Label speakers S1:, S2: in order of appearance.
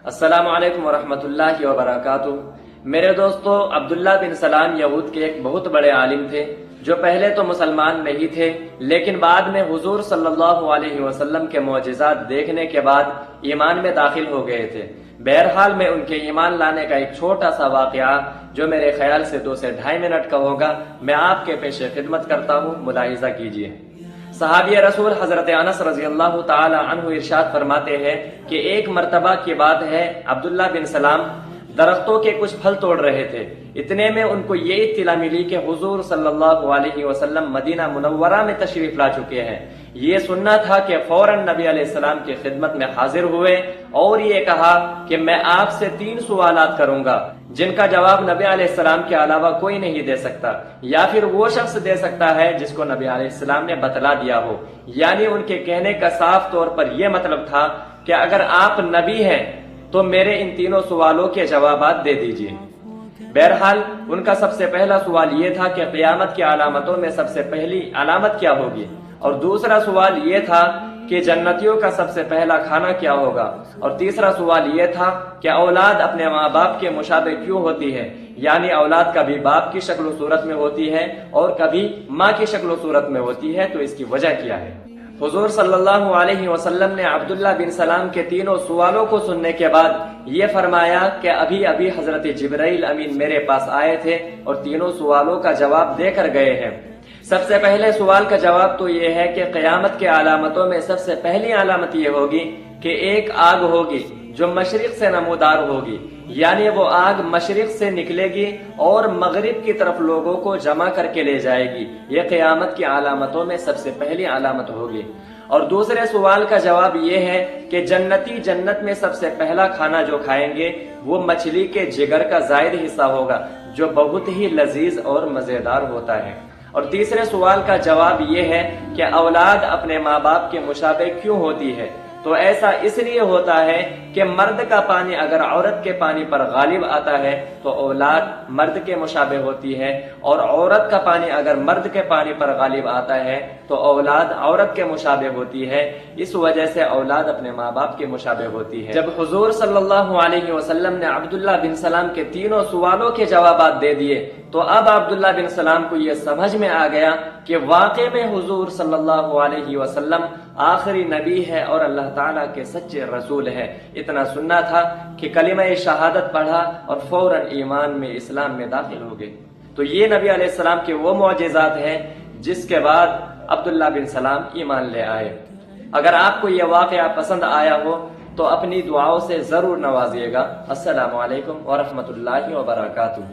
S1: السلام علیکم ورحمۃ اللہ وبرکاتہ۔ میرے دوستو، عبداللہ بن سلام یہود کے ایک بہت بڑے عالم تھے جو پہلے تو مسلمان نہیں تھے، لیکن بعد میں حضور صلی اللہ علیہ وسلم کے معجزات دیکھنے کے بعد ایمان میں داخل ہو گئے تھے۔ بہرحال میں ان کے ایمان لانے کا ایک چھوٹا سا واقعہ جو میرے خیال سے 2 سے 2.5 منٹ کا ہوگا، میں آپ کے پیش خدمت کرتا ہوں، ملاحظہ کیجیے۔ صحابی رسول حضرت انس رضی اللہ تعالی عنہ ارشاد فرماتے ہیں کہ ایک مرتبہ کی بات ہے، عبداللہ بن سلام درختوں کے کچھ پھل توڑ رہے تھے۔ اتنے میں ان کو یہ اطلاع ملی کہ حضور صلی اللہ علیہ وسلم مدینہ منورہ میں تشریف لا چکے ہیں۔ یہ سننا تھا کہ فوراً نبی علیہ السلام کی خدمت میں حاضر ہوئے اور یہ کہا کہ میں آپ سے 3 سوالات کروں گا جن کا جواب نبی علیہ السلام کے علاوہ کوئی نہیں دے سکتا، یا پھر وہ شخص دے سکتا ہے جس کو نبی علیہ السلام نے بتلا دیا ہو۔ یعنی ان کے کہنے کا صاف طور پر یہ مطلب تھا کہ اگر آپ نبی ہیں تو میرے ان 3 سوالوں کے جوابات دے دیجیے۔ بہرحال ان کا سب سے پہلا سوال یہ تھا کہ قیامت کی علامتوں میں سب سے پہلی علامت کیا ہوگی، اور دوسرا سوال یہ تھا کہ جنتیوں کا سب سے پہلا کھانا کیا ہوگا، اور تیسرا سوال یہ تھا کہ اولاد اپنے ماں باپ کے مشابہ کیوں ہوتی ہے، یعنی اولاد کبھی باپ کی شکل و صورت میں ہوتی ہے اور کبھی ماں کی شکل و صورت میں ہوتی ہے، تو اس کی وجہ کیا ہے۔ حضور صلی اللہ علیہ وسلم نے عبداللہ بن سلام کے 3 سوالوں کو سننے کے بعد یہ فرمایا کہ ابھی ابھی حضرت جبرائیل امین میرے پاس آئے تھے اور 3 سوالوں کا جواب دے کر گئے ہیں۔ سب سے پہلے سوال کا جواب تو یہ ہے کہ قیامت کے علامتوں میں سب سے پہلی علامت یہ ہوگی کہ ایک آگ ہوگی جو مشرق سے نمودار ہوگی، یعنی وہ آگ مشرق سے نکلے گی اور مغرب کی طرف لوگوں کو جمع کر کے لے جائے گی۔ یہ قیامت کی علامتوں میں سب سے پہلی علامت ہوگی۔ اور دوسرے سوال کا جواب یہ ہے کہ جنتی جنت میں سب سے پہلا کھانا جو کھائیں گے وہ مچھلی کے جگر کا زائد حصہ ہوگا جو بہت ہی لذیذ اور مزیدار ہوتا ہے۔ اور تیسرے سوال کا جواب یہ ہے کہ اولاد اپنے ماں باپ کے مشابہ کیوں ہوتی ہے، تو ایسا اس لیے ہوتا ہے کہ مرد کا پانی اگر عورت کے پانی پر غالب آتا ہے تو اولاد مرد کے مشابہ ہوتی ہے، اور عورت کا پانی اگر مرد کے پانی پر غالب آتا ہے تو اولاد عورت کے مشابہ ہوتی ہے۔ اس وجہ سے اولاد اپنے ماں باپ کے مشابہ ہوتی ہے۔ جب حضور صلی اللہ علیہ وسلم نے عبداللہ بن سلام کے 3 سوالوں کے جوابات دے دیے تو اب عبداللہ بن سلام کو یہ سمجھ میں آ گیا کہ واقع میں حضور صلی اللہ علیہ وسلم آخری نبی ہے اور اللہ تعالیٰ کے سچے رسول ہے۔ اتنا سننا تھا کہ کلمہ شہادت پڑھا اور فوراً ایمان میں اسلام میں داخل ہو گئے۔ تو یہ نبی علیہ السلام کے وہ معجزات ہیں جس کے بعد عبداللہ بن سلام ایمان لے آئے۔ اگر آپ کو یہ واقعہ پسند آیا ہو تو اپنی دعاؤں سے ضرور نوازیے گا۔ السلام علیکم ورحمۃ اللہ وبرکاتہ۔